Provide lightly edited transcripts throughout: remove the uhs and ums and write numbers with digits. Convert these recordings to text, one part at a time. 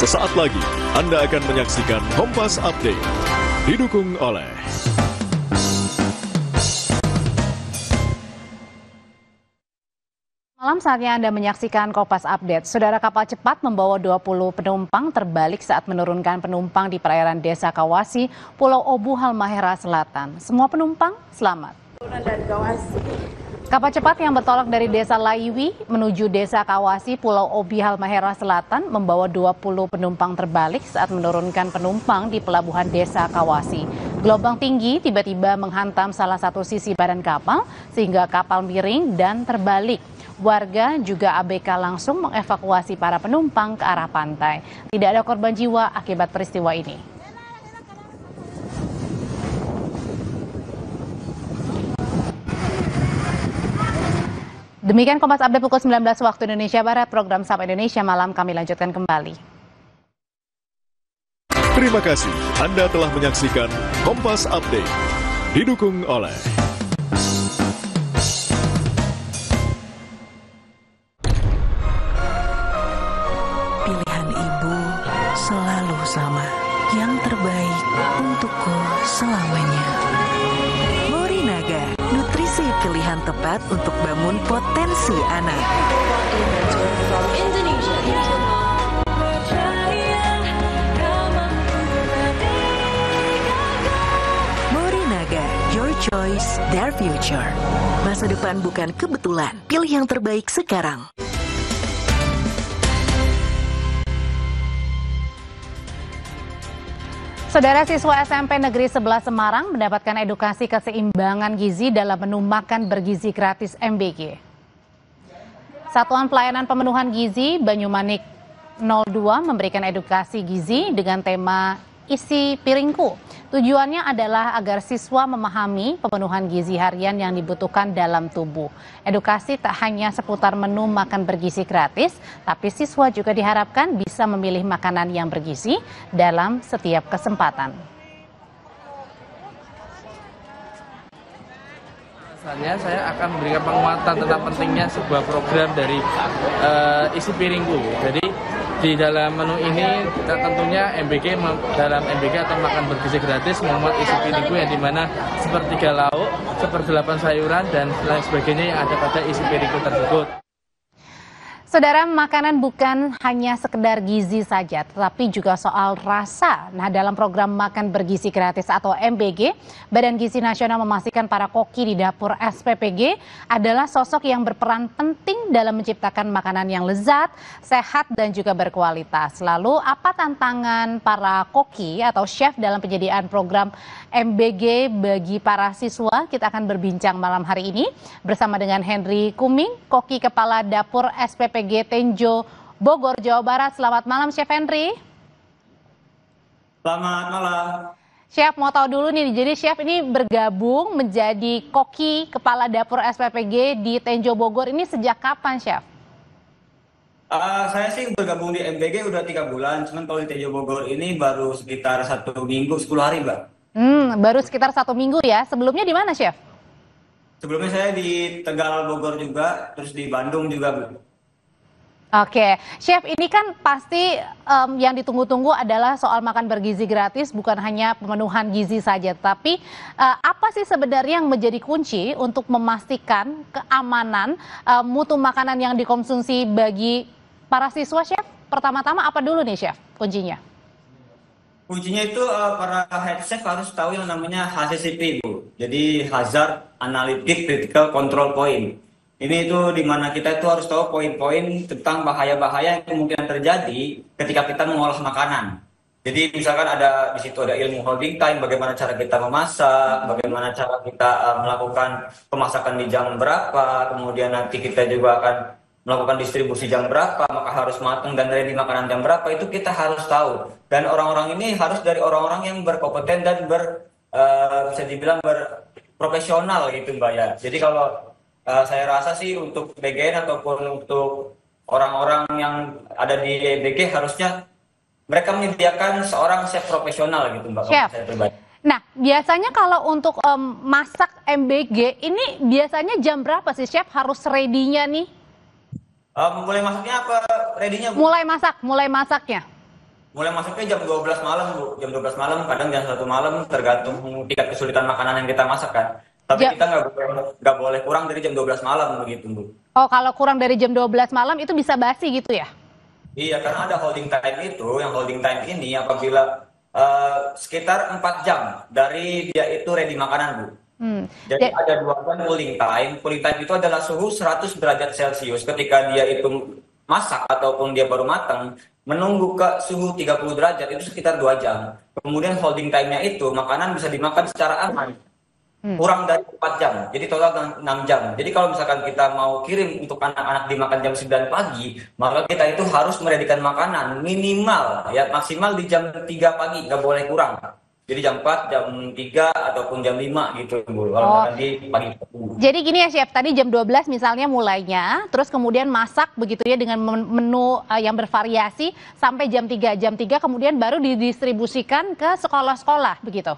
Sesaat lagi Anda akan menyaksikan Kompas Update, didukung oleh Malam saatnya Anda menyaksikan Kompas Update. Saudara, kapal cepat membawa 20 penumpang terbalik saat menurunkan penumpang di perairan Desa Kawasi, Pulau Obu, Halmahera Selatan. Semua penumpang selamat. Kapal cepat yang bertolak dari Desa Laiwi menuju Desa Kawasi, Pulau Obi, Halmahera Selatan membawa 20 penumpang terbalik saat menurunkan penumpang di pelabuhan Desa Kawasi. Gelombang tinggi tiba-tiba menghantam salah satu sisi badan kapal sehingga kapal miring dan terbalik. Warga juga ABK langsung mengevakuasi para penumpang ke arah pantai. Tidak ada korban jiwa akibat peristiwa ini. Demikian Kompas Update pukul 19 waktu Indonesia Barat. Program Sapa Indonesia Malam kami lanjutkan kembali. Terima kasih Anda telah menyaksikan Kompas Update, didukung oleh pilihan ibu selalu sama, yang terbaik untukku selamanya. Morinaga, nutrisi pilihan tepat untuk bangun potensi anak. Morinaga, your choice, their future. Masa depan bukan kebetulan, pilih yang terbaik sekarang. Saudara, siswa SMP Negeri 11 Semarang mendapatkan edukasi keseimbangan gizi dalam menu makan bergizi gratis MBG. Satuan Pelayanan Pemenuhan Gizi Banyumanik 02 memberikan edukasi gizi dengan tema Isi Piringku. Tujuannya adalah agar siswa memahami pemenuhan gizi harian yang dibutuhkan dalam tubuh. Edukasi tak hanya seputar menu makan bergizi gratis, tapi siswa juga diharapkan bisa memilih makanan yang bergizi dalam setiap kesempatan. Saya akan memberikan penguatan tentang pentingnya sebuah program dari Isi Piringku. Jadi di dalam menu ini tentunya MBG dalam MBG atau makan bergizi gratis memuat isi piringku yang dimana sepertiga lauk, seperdelapan sayuran dan lain sebagainya yang ada pada isi piringku tersebut. Saudara, makanan bukan hanya sekedar gizi saja, tetapi juga soal rasa. Nah, dalam program Makan Bergizi Gratis atau MBG, Badan Gizi Nasional memastikan para koki di dapur SPPG adalah sosok yang berperan penting dalam menciptakan makanan yang lezat, sehat, dan juga berkualitas. Lalu, apa tantangan para koki atau chef dalam penyediaan program MBG bagi para siswa? Kita akan berbincang malam hari ini bersama dengan Henry Kuming, koki kepala dapur SPPG Tenjo, Bogor, Jawa Barat. Selamat malam, Chef Henry. Selamat malam. Chef, mau tahu dulu nih, jadi Chef ini bergabung menjadi koki kepala dapur SPPG di Tenjo, Bogor. Ini sejak kapan, Chef? Saya sih bergabung di MBG udah 3 bulan, cuman kalau di Tenjo Bogor ini baru sekitar 1 minggu, 10 hari, Mbak. Baru sekitar 1 minggu ya. Sebelumnya di mana, Chef? Sebelumnya saya di Tegal, Bogor juga, terus di Bandung juga, Bu. Oke, Chef, ini kan pasti yang ditunggu-tunggu adalah soal makan bergizi gratis, bukan hanya pemenuhan gizi saja, tapi apa sih sebenarnya yang menjadi kunci untuk memastikan keamanan mutu makanan yang dikonsumsi bagi para siswa, Chef? Pertama-tama apa dulu nih, Chef, kuncinya? Kuncinya itu para head chef harus tahu yang namanya HACCP, Bu. Jadi Hazard Analytic Critical Control Point. Ini itu di mana kita itu harus tahu poin-poin tentang bahaya-bahaya yang kemungkinan terjadi ketika kita mengolah makanan. Jadi misalkan di situ ada ilmu holding time, bagaimana cara kita memasak, bagaimana cara kita melakukan pemasakan di jam berapa, kemudian nanti kita juga akan melakukan distribusi jam berapa, maka harus matang dan ready makanan jam berapa, itu kita harus tahu. Dan orang-orang ini harus dari orang-orang yang berkompeten dan bisa dibilang berprofesional gitu, Mbak ya. Jadi kalau saya rasa sih untuk BGN ataupun untuk orang-orang yang ada di BG harusnya mereka menyediakan seorang chef profesional gitu, Mbak. Chef. Saya pribadi. Nah, biasanya kalau untuk masak MBG ini biasanya jam berapa sih, Chef, harus ready-nya nih? Mulai masaknya apa ready-nya, Bu? Mulai masaknya. mulai masuknya jam 12 malam, Bu. Jam 12 malam, kadang jam 1 malam, tergantung tingkat kesulitan makanan yang kita masak kan. Tapi kita nggak boleh kurang dari jam 12 malam begitu, Bu. Oh, kalau kurang dari jam 12 malam itu bisa basi gitu ya? Iya, karena ada holding time itu, yang holding time ini apabila sekitar 4 jam dari dia itu ready makanan, Bu. Jadi ada 2 jam cooling time. Cooling time itu adalah suhu 100 derajat Celcius ketika dia itu masak ataupun dia baru matang, menunggu ke suhu 30 derajat itu sekitar 2 jam. Kemudian holding time-nya itu makanan bisa dimakan secara aman. Kurang dari 4 jam, jadi total 6 jam. Jadi kalau misalkan kita mau kirim untuk anak-anak dimakan jam 9 pagi, maka kita itu harus meredikan makanan minimal, ya maksimal di jam 3 pagi, nggak boleh kurang. Jadi jam 4, jam 3, ataupun jam 5 gitu, Bu. Kalau nanti pagi. Jadi gini ya, Chef, tadi jam 12 misalnya mulainya, terus kemudian masak begitu ya dengan menu yang bervariasi sampai jam 3. Jam 3 kemudian baru didistribusikan ke sekolah-sekolah, begitu?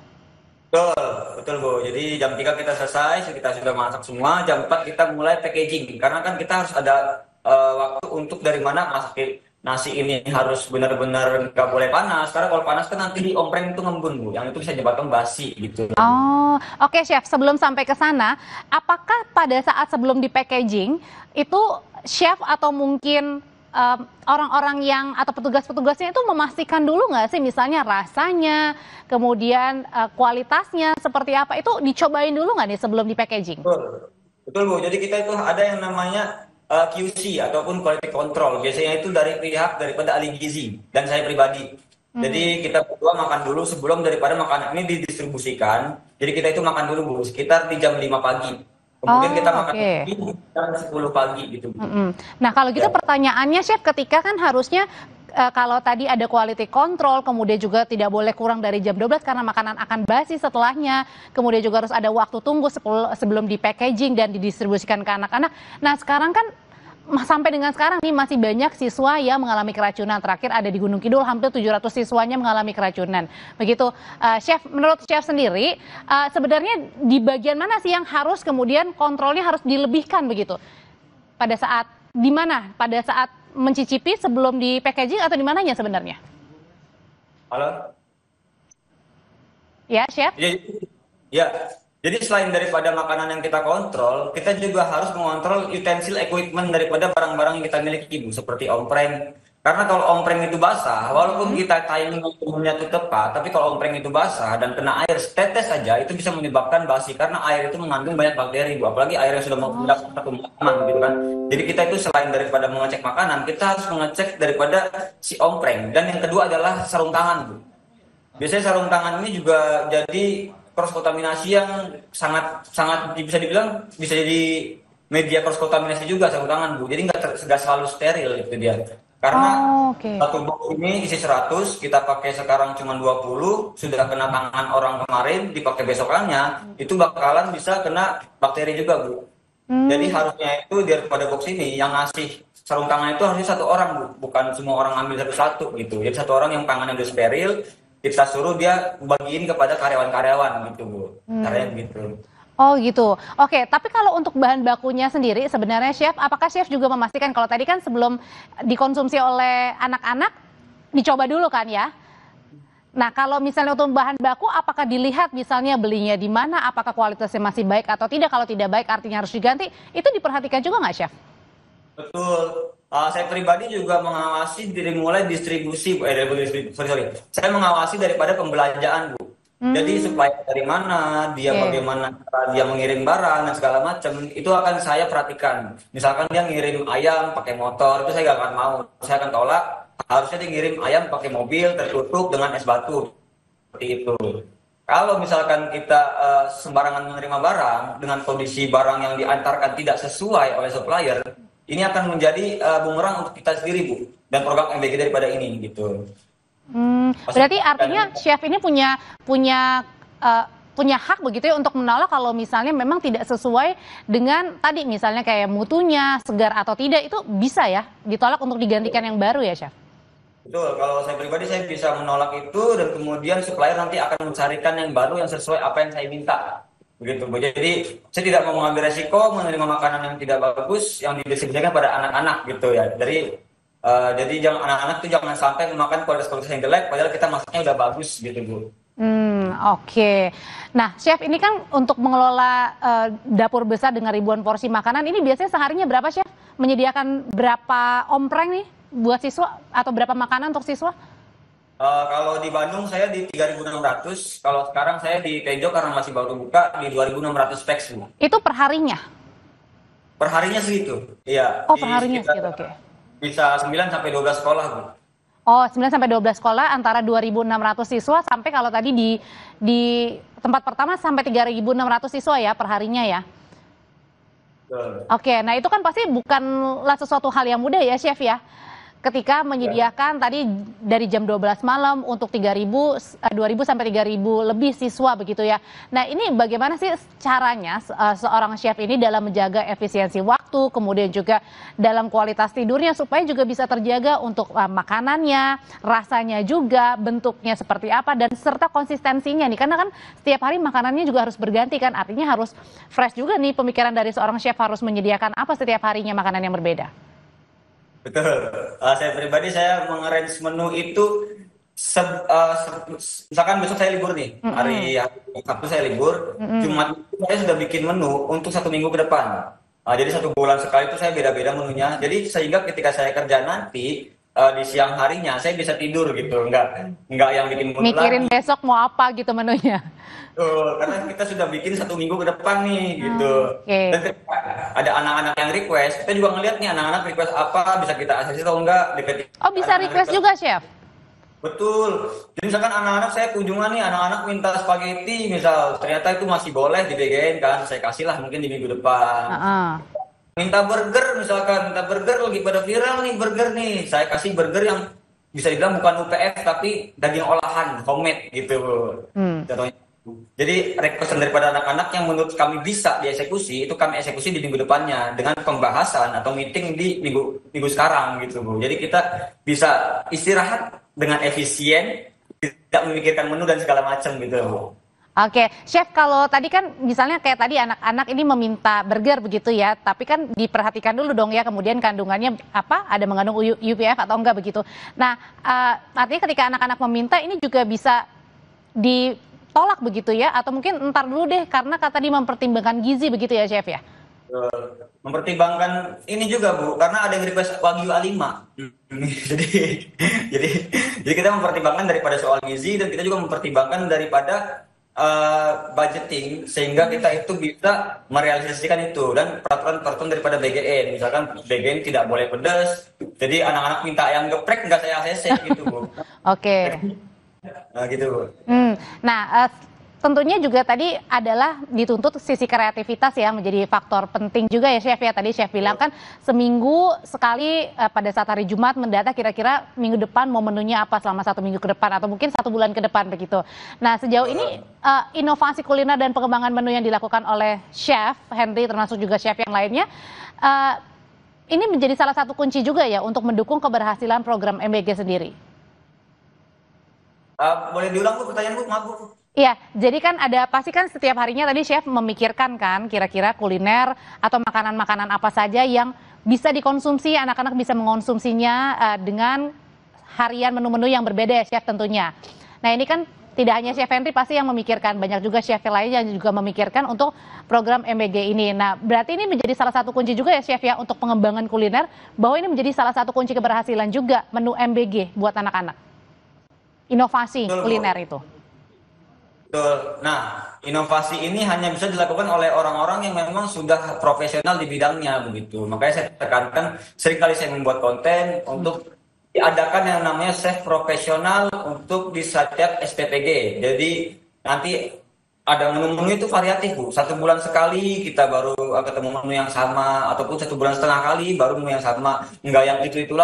Betul Bu. Jadi jam 3 kita selesai, kita sudah masak semua. Jam 4 kita mulai packaging. Karena kan kita harus ada waktu untuk dari mana masak nasi ini harus benar-benar nggak boleh panas. Karena kalau panas kan nanti di ompreng itu ngembun, Bu. Yang itu bisa menyebabkan basi gitu. Oh, oke, Chef. Sebelum sampai ke sana, apakah pada saat sebelum di packaging itu chef atau mungkin orang-orang yang atau petugas-petugasnya itu memastikan dulu nggak sih misalnya rasanya, kemudian kualitasnya seperti apa, itu dicobain dulu nggak nih sebelum di packaging? Betul Bu, jadi kita itu ada yang namanya QC ataupun quality control, biasanya itu dari pihak daripada ahli gizi dan saya pribadi. Jadi kita berdua makan dulu sebelum daripada makanan ini didistribusikan, jadi kita itu makan dulu Bu, sekitar di jam 5 pagi. Kemudian kita makan lagi jam 10 pagi gitu. Nah kalau gitu pertanyaannya Chef, ketika kan harusnya kalau tadi ada quality control, kemudian juga tidak boleh kurang dari jam 12 karena makanan akan basi setelahnya, kemudian juga harus ada waktu tunggu sebelum di packaging dan didistribusikan ke anak-anak. Nah sekarang kan sampai dengan sekarang nih masih banyak siswa yang mengalami keracunan. Terakhir ada di Gunung Kidul hampir 700 siswanya mengalami keracunan. Begitu, Chef, menurut Chef sendiri sebenarnya di bagian mana sih yang harus kemudian kontrolnya harus dilebihkan begitu? Pada saat di mana? Pada saat mencicipi sebelum di packaging atau di mananya sebenarnya? Halo? Ya, Chef? Ya. Jadi selain daripada makanan yang kita kontrol, kita juga harus mengontrol utensil equipment daripada barang-barang yang kita miliki, Bu, seperti ompreng. Karena kalau ompreng itu basah, walaupun kita timing umumnya itu tepat, tapi kalau ompreng itu basah dan kena air setetes saja, itu bisa menyebabkan basi. Karena air itu mengandung banyak bakteri, Bu. Apalagi air yang sudah mendapatkan pemakaman, gitu kan. Jadi kita itu selain daripada mengecek makanan, kita harus mengecek daripada si ompreng. Dan yang kedua adalah sarung tangan, Bu. Biasanya sarung tangan ini juga jadi cross kontaminasi yang sangat bisa dibilang bisa jadi media cross kontaminasi juga sarung tangan, Bu. Jadi nggak selalu steril itu dia. Karena satu box ini isi 100, kita pakai sekarang cuma 20, sudah kena tangan orang kemarin, dipakai besokannya, itu bakalan bisa kena bakteri juga, Bu. Jadi harusnya itu daripada box ini yang ngasih sarung tangan itu harusnya satu orang, Bu. Bukan semua orang ambil satu-satu gitu. Jadi satu orang yang tangannya udah steril, kita suruh dia bagiin kepada karyawan-karyawan gitu, Bu. Caranya gitu. Oh gitu. Oke, tapi kalau untuk bahan bakunya sendiri sebenarnya Chef, apakah Chef juga memastikan kalau tadi kan sebelum dikonsumsi oleh anak-anak dicoba dulu kan ya? Nah kalau misalnya untuk bahan baku apakah dilihat misalnya belinya di mana, apakah kualitasnya masih baik atau tidak, kalau tidak baik artinya harus diganti, itu diperhatikan juga nggak Chef? Betul. Saya pribadi juga mengawasi dari mulai distribusi, saya mengawasi daripada pembelanjaan, Bu. Jadi supplier dari mana, dia bagaimana dia mengirim barang dan segala macam, itu akan saya perhatikan. Misalkan dia ngirim ayam pakai motor, itu saya nggak akan mau, saya akan tolak. Harusnya dia ngirim ayam pakai mobil tertutup dengan es batu, seperti itu. Kalau misalkan kita sembarangan menerima barang dengan kondisi barang yang diantarkan tidak sesuai oleh supplier, ini akan menjadi bumerang untuk kita sendiri, Bu, dan program MBG daripada ini gitu. Berarti artinya Chef ini punya hak begitu ya untuk menolak kalau misalnya memang tidak sesuai dengan tadi misalnya kayak mutunya, segar atau tidak, itu bisa ya ditolak untuk digantikan yang baru ya, Chef? Betul, kalau saya pribadi saya bisa menolak itu dan kemudian supplier nanti akan mencarikan yang baru yang sesuai apa yang saya minta. Begitu, Bu. Jadi saya tidak mau mengambil resiko menerima makanan yang tidak bagus yang didistribusikan pada anak-anak gitu ya. Dari Jadi anak-anak tuh jangan sampai memakan kualitas yang jelek, padahal kita masaknya udah bagus gitu Bu. Oke. Nah, Chef, ini kan untuk mengelola dapur besar dengan ribuan porsi makanan, ini biasanya seharinya berapa, Chef? Menyediakan berapa ompreng nih buat siswa atau berapa makanan untuk siswa? Kalau di Bandung saya di 3.600, kalau sekarang saya di Tejo karena masih baru buka di 2.600 packs Bu. Itu per harinya? Per harinya segitu. Iya. Oh, per harinya segitu, oke. Bisa 9 sampai 12 sekolah Bu. Oh, 9 sampai 12 sekolah antara 2.600 siswa sampai kalau tadi di tempat pertama sampai 3.600 siswa ya per harinya ya. Betul. Oke, nah itu kan pasti bukanlah sesuatu hal yang mudah ya, Chef ya. Ketika menyediakan tadi dari jam 12 malam untuk 2.000 sampai 3.000 lebih siswa begitu ya. Nah, ini bagaimana sih caranya seorang chef ini dalam menjaga efisiensi waktu, kemudian juga dalam kualitas tidurnya supaya juga bisa terjaga untuk makanannya, rasanya juga, bentuknya seperti apa dan serta konsistensinya nih. Karena kan setiap hari makanannya juga harus berganti kan, artinya harus fresh juga nih pemikiran dari seorang chef harus menyediakan apa setiap harinya makanan yang berbeda. Betul. Saya pribadi saya mengarrange menu itu misalkan besok saya libur nih, hari Sabtu saya libur, Jumat itu saya sudah bikin menu untuk 1 minggu ke depan. Jadi 1 bulan sekali itu saya beda-beda menunya. Jadi sehingga ketika saya kerja nanti di siang harinya saya bisa tidur gitu, nggak yang bikin menu Mikirin lagi. besok mau apa gitu menunya. Karena kita sudah bikin 1 minggu ke depan nih gitu. Oke. Dan ketika ada anak-anak yang request, kita juga ngeliat nih anak-anak request apa, bisa kita akses atau enggak. Oh, bisa request juga, Chef? Betul. Jadi misalkan anak-anak saya kunjungan nih, anak-anak minta spaghetti misal, ternyata itu masih boleh dibegain kan, saya kasih lah mungkin di minggu depan. Minta burger misalkan, minta burger lagi pada viral nih burger nih, saya kasih burger yang bisa dibilang bukan UPF tapi daging olahan, homemade gitu. Contohnya. Jadi request daripada anak-anak yang menurut kami bisa dieksekusi, itu kami eksekusi di minggu depannya dengan pembahasan atau meeting di minggu sekarang gitu Bu. Jadi kita bisa istirahat dengan efisien, tidak memikirkan menu dan segala macam gitu Bu. Oke, Chef, kalau tadi kan misalnya kayak tadi anak-anak ini meminta burger begitu ya, tapi kan diperhatikan dulu dong ya, kemudian kandungannya apa, ada mengandung UPF atau enggak begitu. Nah, artinya ketika anak-anak meminta ini juga bisa ditolak begitu ya, atau mungkin entar dulu deh karena kata dia mempertimbangkan gizi begitu ya, Chef ya? Mempertimbangkan ini juga Bu, karena ada yang request Wagyu A5. jadi kita mempertimbangkan daripada soal gizi dan kita juga mempertimbangkan daripada budgeting sehingga kita itu bisa merealisasikan itu dan peraturan daripada BGN, misalkan BGN tidak boleh pedas, jadi anak-anak minta ayam geprek nggak saya ACC gitu Bu. Oke. Nah gitu Bu. Nah, tentunya juga tadi adalah dituntut sisi kreativitas ya menjadi faktor penting juga ya Chef ya. Tadi Chef bilang kan seminggu sekali pada saat hari Jumat mendata kira-kira minggu depan mau menunya apa selama 1 minggu ke depan atau mungkin 1 bulan ke depan begitu. Nah sejauh ini inovasi kuliner dan pengembangan menu yang dilakukan oleh Chef Henry termasuk juga chef yang lainnya ini menjadi salah satu kunci juga ya untuk mendukung keberhasilan program MBG sendiri. Boleh diulang Bu pertanyaan Bu, maaf Bu. Iya, jadi kan pasti kan setiap harinya tadi chef memikirkan kan kira-kira kuliner atau makanan-makanan apa saja yang bisa dikonsumsi, anak-anak bisa mengonsumsinya dengan harian menu-menu yang berbeda ya chef tentunya. Nah ini kan tidak hanya Chef Henry pasti yang memikirkan, banyak juga chef lainnya yang juga memikirkan untuk program MBG ini. Nah berarti ini menjadi salah satu kunci juga ya chef ya untuk pengembangan kuliner, bahwa ini menjadi salah satu kunci keberhasilan juga menu MBG buat anak-anak. Inovasi kuliner itu. Betul. Nah, inovasi ini hanya bisa dilakukan oleh orang-orang yang memang sudah profesional di bidangnya begitu. Makanya saya tekankan seringkali saya membuat konten untuk diadakan yang namanya chef profesional untuk di setiap SPPG. Jadi nanti ada menu-menu itu variatif Bu. 1 bulan sekali kita baru ketemu menu yang sama, ataupun 1 bulan setengah kali baru menu yang sama. Enggak yang itu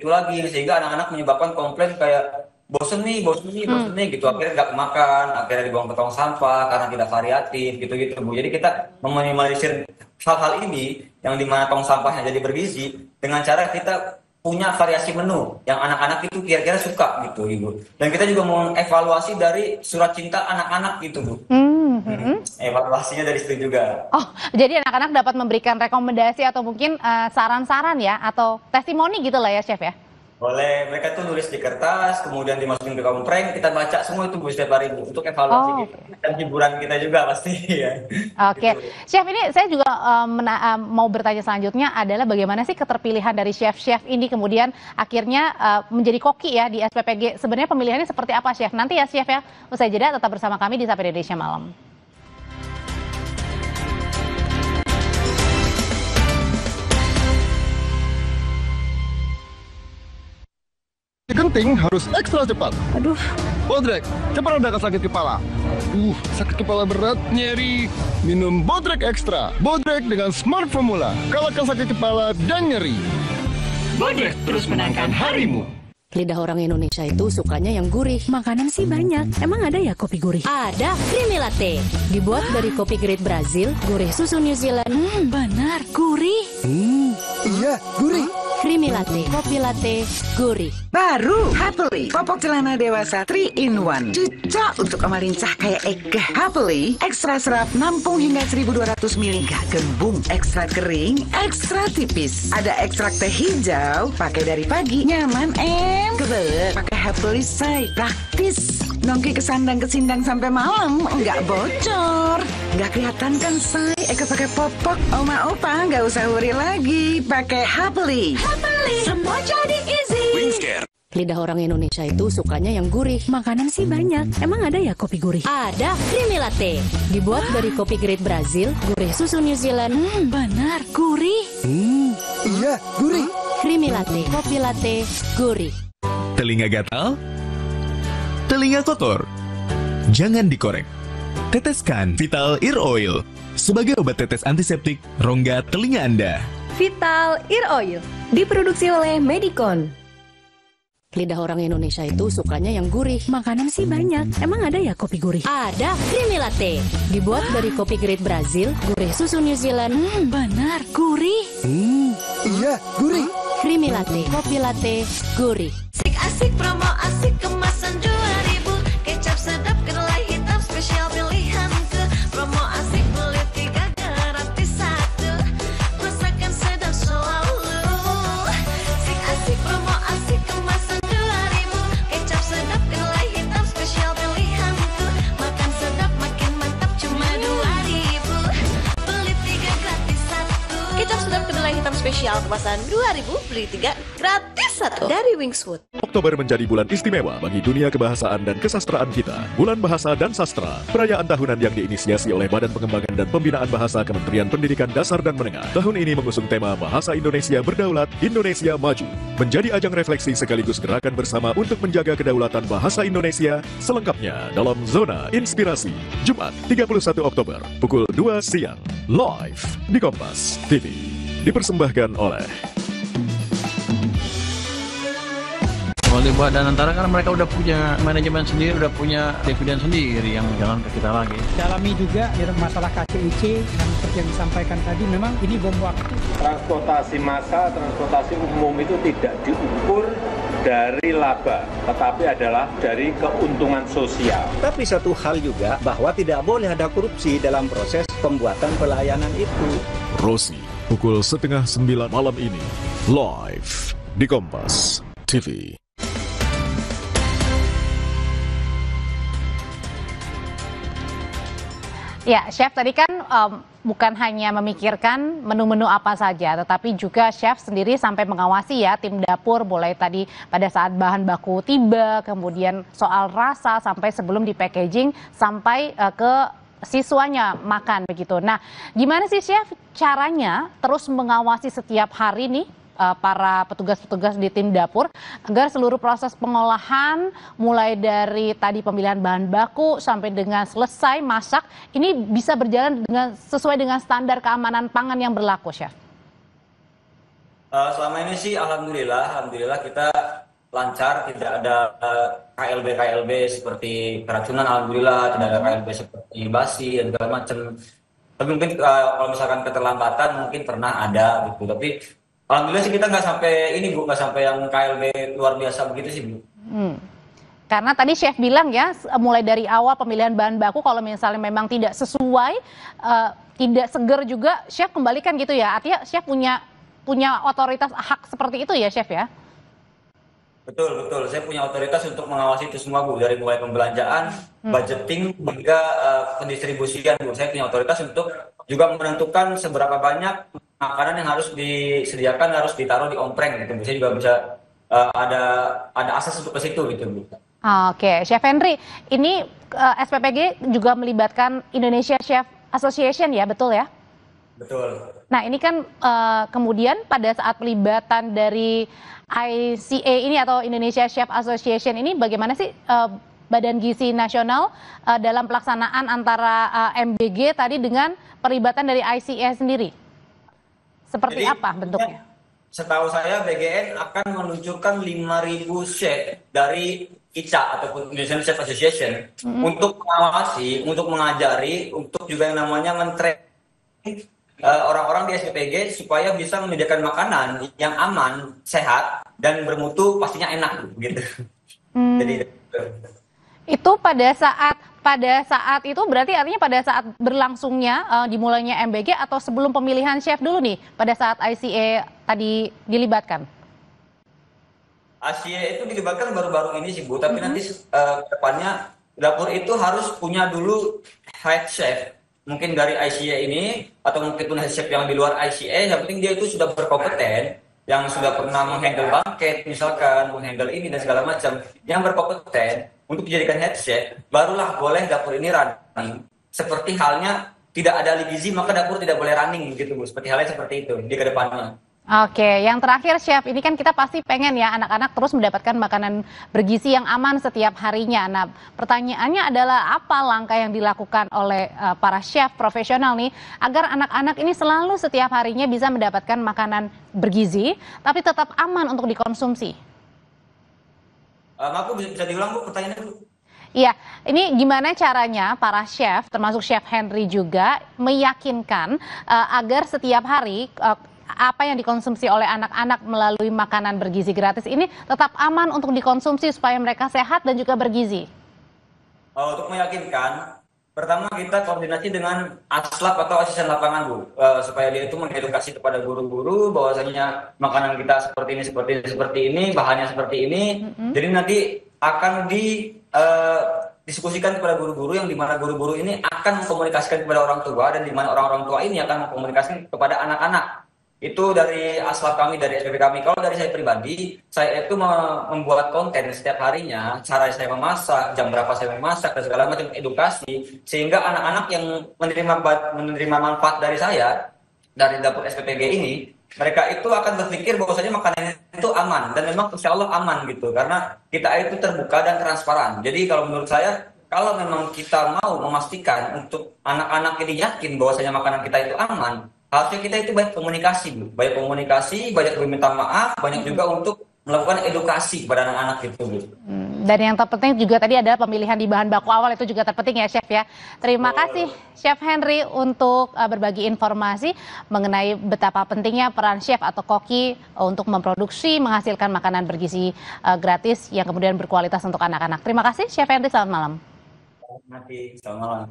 lagi, sehingga anak-anak menyebabkan komplain kayak bosen nih gitu, akhirnya nggak makan, akhirnya dibuang ke tong sampah karena tidak variatif gitu Bu. Jadi kita meminimalisir hal-hal ini yang dimana tong sampahnya jadi bergizi dengan cara kita punya variasi menu yang anak-anak itu kira-kira suka gitu Ibu. Dan kita juga mengevaluasi dari surat cinta anak-anak gitu Bu. Evaluasinya dari situ juga. Oh, jadi anak-anak dapat memberikan rekomendasi atau mungkin saran-saran ya atau testimoni gitu lah ya Chef ya? Boleh, mereka tuh nulis di kertas, kemudian dimasukin ke kompreng, kita baca semua itu Bu setiap hari Bu, untuk evaluasi Oh, kita dan hiburan kita juga pasti ya. oke. Gitu. Chef, ini saya juga mau bertanya selanjutnya adalah bagaimana sih keterpilihan dari chef-chef ini kemudian akhirnya menjadi koki ya di SPPG. Sebenarnya pemilihannya seperti apa, Chef? Nanti ya, Chef ya. Usai jeda tetap bersama kami di Sapa Indonesia Malam. Genting harus ekstra cepat. Aduh. Bodrek, cepat redakan sakit kepala. Sakit kepala berat, nyeri. Minum Bodrek Ekstra. Bodrek dengan Smart Formula. Kalahkan sakit kepala dan nyeri. Bodrek terus menangkan harimu. Lidah orang Indonesia itu sukanya yang gurih. Makanan sih banyak. Emang ada ya kopi gurih? Ada Creamy Latte. Dibuat dari kopi grade Brazil, gurih susu New Zealand. Benar, gurih. Iya, gurih. Creamy Latte, kopi latte, gurih. Baru Happily popok celana dewasa 3-in-1 cocok untuk kemalincah kayak Ega. Happily ekstra serap nampung hingga 1200 ml. Gak gembung, ekstra kering, ekstra tipis. Ada ekstrak teh hijau, pakai dari pagi, nyaman kebelet. Pakai Happily say, praktis. Nongki kesandang-kesindang sampai malam, nggak bocor. Nggak kelihatan kan say, Eka pakai popok. Oma opa nggak usah worry lagi, pakai Happily. Semua jadi easy. Lidah orang Indonesia itu sukanya yang gurih. Makanan sih banyak. Emang ada ya kopi gurih? Ada Creamy Latte. Dibuat dari kopi grade Brazil, gurih susu New Zealand. Benar, gurih. Iya, gurih. Creamy Latte, kopi latte, gurih. Telinga gatal? Telinga kotor? Jangan dikorek. Teteskan Vital Ear Oil sebagai obat tetes antiseptik rongga telinga Anda. Vital Ear Oil diproduksi oleh Medicon. Lidah orang Indonesia itu sukanya yang gurih. Makanan sih banyak. Emang ada ya kopi gurih? Ada Creamy Latte. Dibuat dari kopi grade Brazil, gurih susu New Zealand. Benar, gurih. Iya, gurih. Creamy Latte, kopi latte, gurih. Asik promo asik kemasan 2000. Kecap sedap kedelai hitam spesial pilihanku. Promo asik beli 3 gratis 1. Masakan sedap selalu. Asik promo asik kemasan 2000. Kecap sedap kedelai hitam spesial pilihanku. Makan sedap makin mantap cuma 2000. Beli 3 gratis 1. Kecap sedap kedelai hitam spesial kemasan 2000. Beli 3 gratis 1 dari Wingswood. Oktober menjadi bulan istimewa bagi dunia kebahasaan dan kesastraan kita. Bulan Bahasa dan Sastra, perayaan tahunan yang diinisiasi oleh Badan Pengembangan dan Pembinaan Bahasa Kementerian Pendidikan Dasar dan Menengah. Tahun ini mengusung tema Bahasa Indonesia Berdaulat, Indonesia Maju. Menjadi ajang refleksi sekaligus gerakan bersama untuk menjaga kedaulatan bahasa Indonesia. Selengkapnya dalam Zona Inspirasi, Jumat 31 Oktober, pukul 2 siang. Live di Kompas TV. Dipersembahkan oleh Oleh badan antara kan mereka udah punya manajemen sendiri, udah punya dividen sendiri yang jalan ke kita lagi. Dalami juga masalah KCIC yang seperti yang disampaikan tadi, memang ini bom waktu. Transportasi massal, transportasi umum itu tidak diukur dari laba, tetapi adalah dari keuntungan sosial. Tapi satu hal juga bahwa tidak boleh ada korupsi dalam proses pembuatan pelayanan itu. Rosi, pukul 8:30 malam ini, live di Kompas TV. Ya, Chef tadi kan bukan hanya memikirkan menu-menu apa saja, tetapi juga Chef sendiri sampai mengawasi ya tim dapur, mulai tadi pada saat bahan baku tiba, kemudian soal rasa sampai sebelum di packaging, sampai ke siswanya makan begitu. Nah, gimana sih Chef caranya terus mengawasi setiap hari nih para petugas-petugas di tim dapur agar seluruh proses pengolahan mulai dari tadi pemilihan bahan baku sampai dengan selesai masak ini bisa berjalan sesuai dengan standar keamanan pangan yang berlaku, Chef? Selama ini sih alhamdulillah kita lancar, tidak ada KLB seperti keracunan, alhamdulillah tidak ada KLB seperti basi dan segala macam. Tapi mungkin kalau misalkan keterlambatan mungkin pernah ada gitu, tapi alhamdulillah sih kita nggak sampai ini Bu, nggak sampai yang KLB luar biasa begitu sih Bu. Karena tadi Chef bilang ya, mulai dari awal pemilihan bahan baku kalau misalnya memang tidak sesuai, tidak seger juga, Chef kembalikan gitu ya. Artinya Chef punya otoritas hak seperti itu ya Chef ya? Betul, betul. Saya punya otoritas untuk mengawasi itu semua, Bu. Dari mulai pembelanjaan, budgeting, hingga pendistribusian, Bu. Saya punya otoritas untuk juga menentukan seberapa banyak makanan yang harus disediakan, harus ditaruh di ompreng, gitu. Saya juga bisa ada akses untuk ke situ, gitu, Bu. Oke, Chef Henry, ini SPPG juga melibatkan Indonesia Chef Association ya, betul ya? Betul. Nah ini kan kemudian pada saat pelibatan dari ICA ini atau Indonesia Chef Association ini bagaimana sih Badan Gizi Nasional dalam pelaksanaan antara MBG tadi dengan pelibatan dari ICA sendiri? Seperti Jadi, apa bentuknya? Setahu saya BGN akan meluncurkan 5.000 chef dari ICA ataupun Indonesian Chef Association untuk mengawasi, untuk mengajari, untuk juga yang namanya men-training orang-orang di SPPG supaya bisa menyediakan makanan yang aman, sehat, dan bermutu, pastinya enak gitu. Jadi itu pada saat itu berarti artinya pada saat berlangsungnya dimulainya MBG atau sebelum pemilihan chef dulu nih pada saat ICA tadi dilibatkan? ICA itu dilibatkan baru-baru ini sih, Bu, tapi nanti ke depannya dapur itu harus punya dulu head chef. Mungkin dari ICA ini atau mungkin pun head chef yang di luar ICA, yang penting dia itu sudah berkompeten, yang sudah pernah menghandle banket misalkan, menghandle ini dan segala macam, yang berkompeten untuk dijadikan head chef, barulah boleh dapur ini running. Seperti halnya tidak ada ahli gizi maka dapur tidak boleh running gitu, Bu. Seperti halnya seperti itu di kedepannya. Oke, yang terakhir Chef, ini kan kita pasti pengen ya anak-anak terus mendapatkan makanan bergizi yang aman setiap harinya. Nah, pertanyaannya adalah apa langkah yang dilakukan oleh para chef profesional nih agar anak-anak ini selalu setiap harinya bisa mendapatkan makanan bergizi tapi tetap aman untuk dikonsumsi? Aku bisa diulang, Bu, pertanyaannya dulu. Iya, ini gimana caranya para chef, termasuk Chef Henry juga, meyakinkan agar setiap hari apa yang dikonsumsi oleh anak-anak melalui makanan bergizi gratis ini tetap aman untuk dikonsumsi supaya mereka sehat dan juga bergizi? Untuk meyakinkan, pertama kita koordinasi dengan aslap atau asisten lapangan, Bu, supaya dia itu mengedukasi kepada guru-guru bahwasanya makanan kita seperti ini, bahannya seperti ini. Jadi nanti akan diskusikan kepada guru-guru, yang dimana guru-guru ini akan mengkomunikasikan kepada orang tua, dan dimana orang-orang tua ini akan mengkomunikasikan kepada anak-anak. Itu dari aslap kami, dari SPP kami. Kalau dari saya pribadi, saya itu membuat konten setiap harinya, cara saya memasak, jam berapa saya memasak, dan segala macam edukasi, sehingga anak-anak yang menerima manfaat dari saya, dari dapur SPPG ini, mereka itu akan berpikir bahwasanya makanan itu aman, dan memang insya Allah aman gitu, karena kita itu terbuka dan transparan. Jadi kalau menurut saya, kalau memang kita mau memastikan untuk anak-anak ini yakin bahwasanya makanan kita itu aman, harusnya kita itu banyak komunikasi, banyak meminta maaf, banyak juga untuk melakukan edukasi kepada anak-anak itu, Bu. Dan yang terpenting juga tadi adalah pemilihan di bahan baku awal, itu juga terpenting ya Chef ya. Terima kasih Chef Henry untuk berbagi informasi mengenai betapa pentingnya peran chef atau koki untuk memproduksi, menghasilkan makanan bergizi gratis yang kemudian berkualitas untuk anak-anak. Terima kasih Chef Henry, selamat malam. Selamat malam.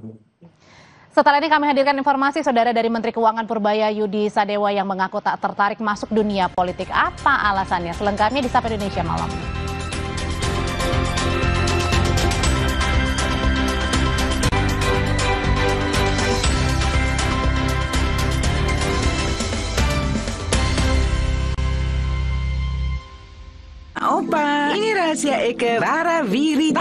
Setelah ini kami hadirkan informasi saudara dari Menteri Keuangan Purbaya Yudi Sadewa yang mengaku tak tertarik masuk dunia politik. Apa alasannya? Selengkapnya di Sapa Indonesia Malam. Opa, ini rahasia Eke Rara Wiri